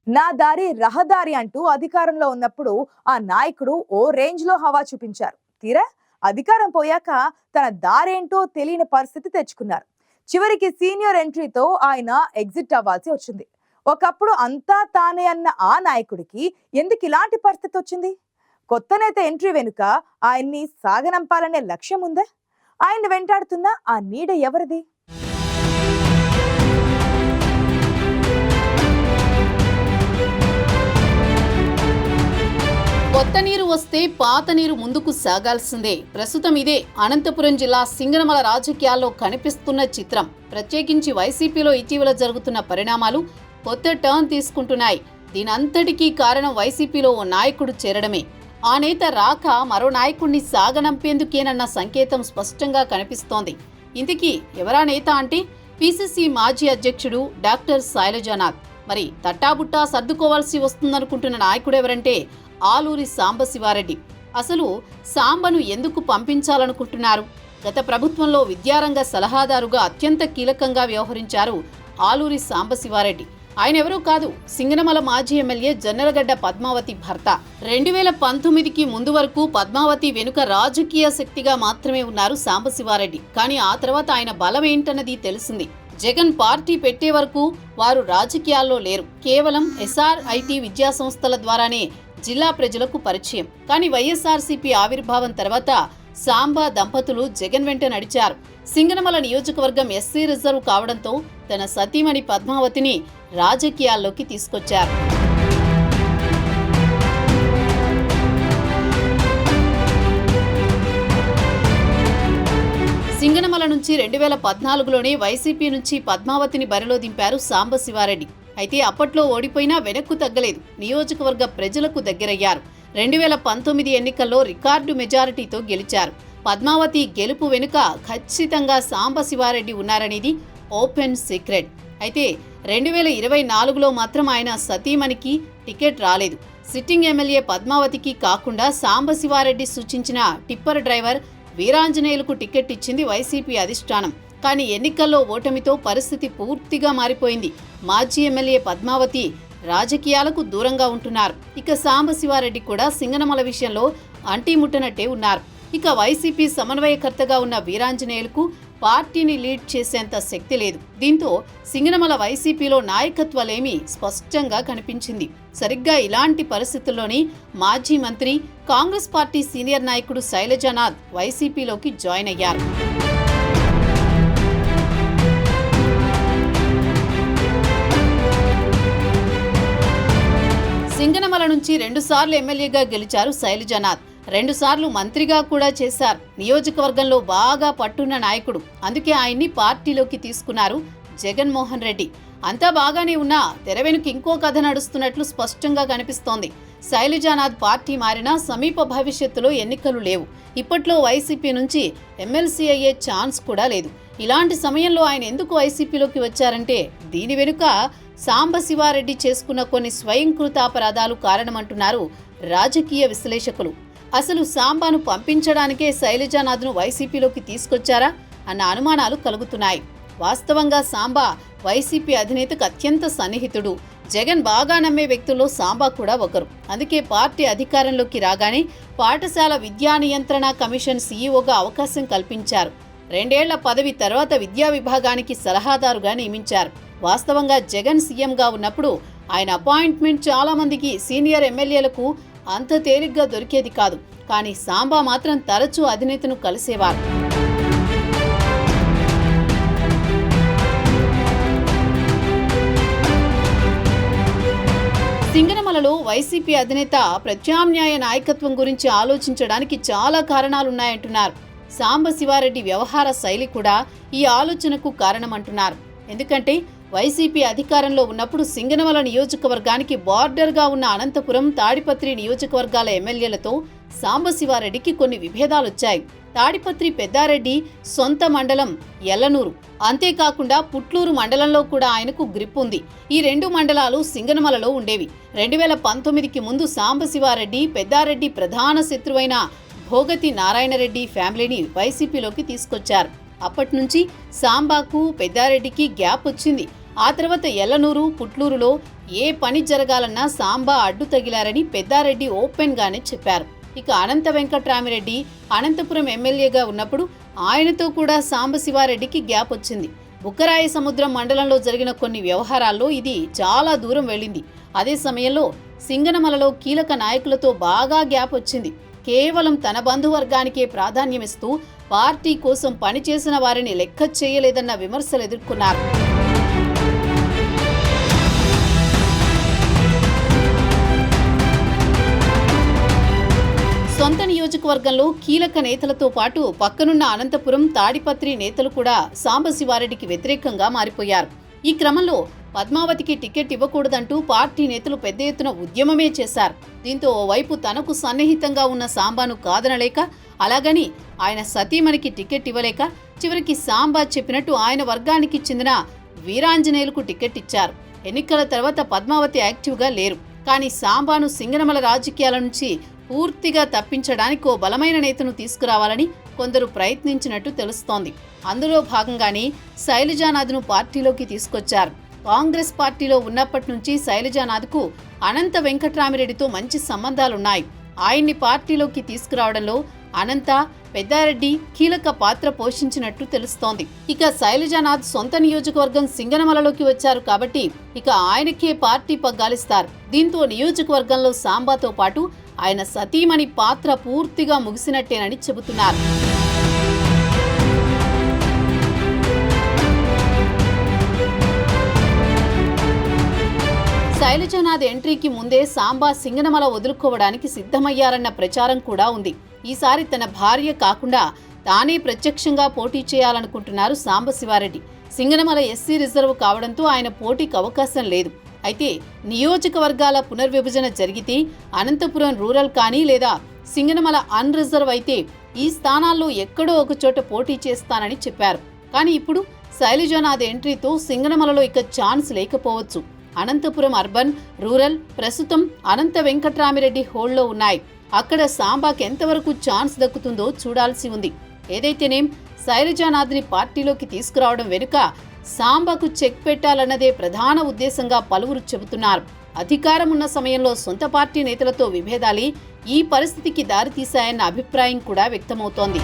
నా దారి రహదారి అంటూ అధికారంలో ఉన్నప్పుడు ఆ నాయకుడు ఓ రేంజ్ లో హవా చూపించారు. తీరా అధికారం పోయాక తన దారేంటో తెలియని పరిస్థితి తెచ్చుకున్నారు. చివరికి సీనియర్ ఎంట్రీతో ఆయన ఎగ్జిట్ అవ్వాల్సి వచ్చింది. ఒకప్పుడు అంతా తానే అన్న ఆ నాయకుడికి ఎందుకు ఇలాంటి పరిస్థితి వచ్చింది? కొత్త నేత ఎంట్రీ వెనుక ఆయన్ని సాగనంపాలనే లక్ష్యం ఉందా? ఆయన్ని వెంటాడుతున్న ఆ నీడ ఎవరిది? కొత్త నీరు వస్తే పాత నీరు ముందుకు సాగాల్సిందే. ప్రస్తుతం ఇదే అనంతపురం జిల్లా సింగనమల రాజకీయాల్లో కనిపిస్తున్న చిత్రం. ప్రత్యేకించి వైసీపీలో ఇటీవల జరుగుతున్న పరిణామాలు కొత్త టర్న్ తీసుకుంటున్నాయి. దీనంతటికీ కారణం వైసీపీలో ఓ నాయకుడు చేరడమే. ఆ నేత రాక మరో నాయకుడిని సాగనంపేందుకేనన్న సంకేతం స్పష్టంగా కనిపిస్తోంది. ఇంతకీ ఎవరా నేత అంటే పీసీసీ మాజీ అధ్యక్షుడు డాక్టర్ శైలజానాథ్. మరి తట్టాబుట్టా సర్దుకోవాల్సి వస్తుందనుకుంటున్న నాయకుడెవరంటే ఆలూరి సాంబశివారెడ్డి. అసలు సాంబను ఎందుకు పంపించాలనుకుంటున్నారు? గత ప్రభుత్వంలో విద్యారంగ సలహాదారుగా అత్యంత కీలకంగా వ్యవహరించారు ఆలూరి సాంబశివారెడ్డి. ఆయన ఎవరూ కాదు, సింగనమల మాజీ ఎమ్మెల్యే జొన్నలగడ్డ పద్మావతి భర్త. 2019కి ముందు వరకు పద్మావతి వెనుక రాజకీయ శక్తిగా మాత్రమే ఉన్నారు సాంబశివారెడ్డి. కానీ ఆ తర్వాత ఆయన బలం ఏంటన్నది తెలిసింది. జగన్ పార్టీ పెట్టే వరకు వారు రాజకీయాల్లో లేరు. కేవలం SRIT విద్యా సంస్థల ద్వారానే జిల్లా ప్రజలకు పరిచయం. కానీ వైఎస్ఆర్సీపీ ఆవిర్భావం తర్వాత సాంబా దంపతులు జగన్ వెంట నడిచారు. సింగనమల నియోజకవర్గం SC రిజర్వ్ కావడంతో తన సతీమణి పద్మావతిని రాజకీయాల్లోకి తీసుకొచ్చారు. సింగనమల నుంచి 2014లోనే వైసీపీ నుంచి పద్మావతిని బరిలో దింపారు సాంబశివారెడ్డి. అయితే అప్పట్లో ఓడిపోయినా వెనక్కు తగ్గలేదు. నియోజకవర్గ ప్రజలకు దగ్గరయ్యారు. 2019 ఎన్నికల్లో రికార్డు మెజారిటీతో గెలిచారు. పద్మావతి గెలుపు వెనుక ఖచ్చితంగా సాంబశివారెడ్డి ఉన్నారనేది ఓపెన్ సీక్రెట్. అయితే 2024లో మాత్రం ఆయన సతీమణికి టికెట్ రాలేదు. సిట్టింగ్ ఎమ్మెల్యే పద్మావతికి కాకుండా సాంబశివారెడ్డి సూచించిన టిప్పర్ డ్రైవర్ వీరాంజనేయులకు టికెట్ ఇచ్చింది వైసీపీ అధిష్టానం. కానీ ఎన్నికల్లో ఓటమితో పరిస్థితి పూర్తిగా మారిపోయింది. మాజీ ఎమ్మెల్యే పద్మావతి రాజకీయాలకు దూరంగా ఉంటున్నారు. ఇక సాంబశివారెడ్డి కూడా సింగనమల విషయంలో అంటీముట్టనట్టే ఉన్నారు. ఇక వైసీపీ సమన్వయకర్తగా ఉన్న వీరాంజనేయులకు పార్టీని లీడ్ చేసేంత శక్తి లేదు. దీంతో సింగనమల వైసీపీలో నాయకత్వాలేమీ స్పష్టంగా కనిపించింది. సరిగ్గా ఇలాంటి పరిస్థితుల్లోని మాజీ మంత్రి, కాంగ్రెస్ పార్టీ సీనియర్ నాయకుడు శైలజానాథ్ వైసీపీలోకి జాయిన్ అయ్యారు. సింగనమల నుంచి 2 సార్లు ఎమ్మెల్యేగా గెలిచారు శైలజానాథ్. 2 సార్లు మంత్రిగా కూడా చేశారు. నియోజకవర్గంలో బాగా పట్టున్న నాయకుడు. అందుకే ఆయన్ని పార్టీలోకి తీసుకున్నారు జగన్మోహన్ రెడ్డి. అంతా బాగానే ఉన్నా తెర వెనుక ఇంకో కథ నడుస్తున్నట్లు స్పష్టంగా కనిపిస్తోంది. శైలజానాథ్ పార్టీ మారినా సమీప భవిష్యత్తులో ఎన్నికలు లేవు. ఇప్పట్లో వైసీపీ నుంచి ఎమ్మెల్సీ అయ్యే ఛాన్స్ కూడా లేదు. ఇలాంటి సమయంలో ఆయన ఎందుకు వైసీపీలోకి వచ్చారంటే దీని వెనుక సాంబశివారెడ్డి చేసుకున్న కొన్ని స్వయంకృతాపరాధాలు కారణమంటున్నారు రాజకీయ విశ్లేషకులు. అసలు సాంబాను పంపించడానికే శైలజానాథ్ను వైసీపీలోకి తీసుకొచ్చారా అన్న అనుమానాలు కలుగుతున్నాయి. వాస్తవంగా సాంబా వైసీపీ అధినేతకు అత్యంత సన్నిహితుడు. జగన్ బాగా నమ్మే వ్యక్తుల్లో సాంబా కూడా ఒకరు. అందుకే పార్టీ అధికారంలోకి రాగానే పాఠశాల విద్యా నియంత్రణ కమిషన్ సీఈఓగా అవకాశం కల్పించారు. 2 ఏళ్ల పదవి తర్వాత విద్యా విభాగానికి సలహాదారుగా నియమించారు. వాస్తవంగా జగన్ సీఎంగా ఉన్నప్పుడు ఆయన అపాయింట్మెంట్ చాలా మందికి సీనియర్ ఎమ్మెల్యేలకు అంత తేలిగ్గా దొరికేది కాదు. కానీ సాంబా మాత్రం తరచూ అధినేతను కలిసేవారు. సింగనమలలో వైసీపీ అధినేత ప్రత్యామ్నాయ నాయకత్వం గురించి ఆలోచించడానికి చాలా కారణాలున్నాయంటున్నారు. సాంబశివారెడ్డి వ్యవహార శైలి కూడా ఈ ఆలోచనకు కారణమంటున్నారు. ఎందుకంటే వైసీపీ అధికారంలో ఉన్నప్పుడు సింగనమల నియోజకవర్గానికి బార్డర్గా ఉన్న అనంతపురం, తాడిపత్రి నియోజకవర్గాల ఎమ్మెల్యేలతో సాంబశివారెడ్డికి కొన్ని విభేదాలొచ్చాయి. తాడిపత్రి పెద్దారెడ్డి సొంత మండలం ఎల్లనూరు. అంతేకాకుండా పుట్లూరు మండలంలో కూడా ఆయనకు గ్రిప్ ఉంది. ఈ 2 మండలాలు సింగనమలలో ఉండేవి. 2019కి ముందు సాంబశివారెడ్డి, పెద్దారెడ్డి ప్రధాన శత్రువైన భోగతి నారాయణరెడ్డి ఫ్యామిలీని వైసీపీలోకి తీసుకొచ్చారు. అప్పటి నుంచి సాంబాకు, పెద్దారెడ్డికి గ్యాప్ వచ్చింది. ఆ తర్వాత ఎల్లనూరు, పుట్లూరులో ఏ పని జరగాలన్నా సాంబా అడ్డు తగిలారని పెద్దారెడ్డి ఓపెన్గానే చెప్పారు. ఇక అనంత వెంకట్రామిరెడ్డి అనంతపురం ఎమ్మెల్యేగా ఉన్నప్పుడు ఆయనతో కూడా సాంబశివారెడ్డికి గ్యాప్ వచ్చింది. బుక్కరాయ సముద్రం మండలంలో జరిగిన కొన్ని వ్యవహారాల్లో ఇది చాలా దూరం వెళ్ళింది. అదే సమయంలో సింగనమలలో కీలక నాయకులతో బాగా గ్యాప్ వచ్చింది. కేవలం తన బంధువర్గానికే ప్రాధాన్యమిస్తూ పార్టీ కోసం పనిచేసిన వారిని లెక్క చేయలేదన్న విమర్శలు ఎదుర్కొన్నారు. సొంత నియోజకవర్గంలో కీలక నేతలతో పాటు పక్కనున్న అనంతపురం, తాడిపత్రి నేతలు కూడా సాంబశివారెడ్డికి వ్యతిరేకంగా మారిపోయారు. ఈ క్రమంలో పద్మావతికి టికెట్ ఇవ్వకూడదంటూ పార్టీ నేతలు పెద్ద ఎత్తున ఉద్యమమే చేశారు. దీంతో ఓవైపు తనకు సన్నిహితంగా ఉన్న సాంబాను కాదనలేక, అలాగని ఆయన సతీమణికి టికెట్ ఇవ్వలేక చివరికి సాంబా చెప్పినట్టు ఆయన వర్గానికి చెందిన వీరాంజనేయులకు టికెట్ ఇచ్చారు. ఎన్నికల తర్వాత పద్మావతి యాక్టివ్గా లేరు. కానీ సాంబాను సింగనమల రాజకీయాల నుంచి పూర్తిగా తప్పించడానికి ఓ బలమైన నేతను తీసుకురావాలని కొందరు ప్రయత్నించినట్టు తెలుస్తోంది. అందులో భాగంగానే శైలజానాథ్ను పార్టీలోకి తీసుకొచ్చారు. కాంగ్రెస్ పార్టీలో ఉన్నప్పటి నుంచి శైలజానాథ్కు అనంత వెంకట్రామిరెడ్డితో మంచి సంబంధాలున్నాయి. ఆయన్ని పార్టీలోకి తీసుకురావడంలో అనంత, పెద్దారెడ్డి కీలక పాత్ర పోషించినట్టు తెలుస్తోంది. ఇక శైలజానాథ్ సొంత నియోజకవర్గం సింగనమలలోకి వచ్చారు కాబట్టి ఇక ఆయనకే పార్టీ పగ్గాలిస్తారు. దీంతో నియోజకవర్గంలో సాంబాతో పాటు ఆయన సతీమణి పాత్ర పూర్తిగా ముగిసినట్టేనని చెబుతున్నారు. శైలజానాథ్ ఎంట్రీకి ముందే సాంబా సింగనమల వదులుకోవడానికి సిద్ధమయ్యారన్న ప్రచారం కూడా ఉంది. ఈసారి తన భార్య కాకుండా తానే ప్రత్యక్షంగా పోటీ చేయాలనుకుంటున్నారు సాంబశివారెడ్డి. సింగనమల ఎస్సీ రిజర్వ్ కావడంతో ఆయన పోటీకి అవకాశం లేదు. అయితే నియోజకవర్గాల పునర్విభజన జరిగితే అనంతపురం రూరల్ కానీ లేదా సింగనమల అన్ రిజర్వ్ అయితే ఈ స్థానాల్లో ఎక్కడో ఒకచోట పోటీ చేస్తానని చెప్పారు. కానీ ఇప్పుడు శైలజానాథ్ ఎంట్రీతో సింగనమలలో ఇక ఛాన్స్ లేకపోవచ్చు. అనంతపురం అర్బన్, రూరల్ ప్రస్తుతం అనంత వెంకట్రామిరెడ్డి హోల్డ్లో ఉన్నాయి. అక్కడ సాంబాకి ఎంతవరకు ఛాన్స్ దక్కుతుందో చూడాల్సి ఉంది. ఏదైతేనేం శైలజానాథ్ని పార్టీలోకి తీసుకురావడం వెనుక సాంబాకు చెక్ పెట్టాలన్నదే ప్రధాన ఉద్దేశంగా పలువురు చెబుతున్నారు. అధికారం ఉన్న సమయంలో సొంత పార్టీ నేతలతో విభేదాలే ఈ పరిస్థితికి దారితీశాయన్న అభిప్రాయం కూడా వ్యక్తమవుతోంది.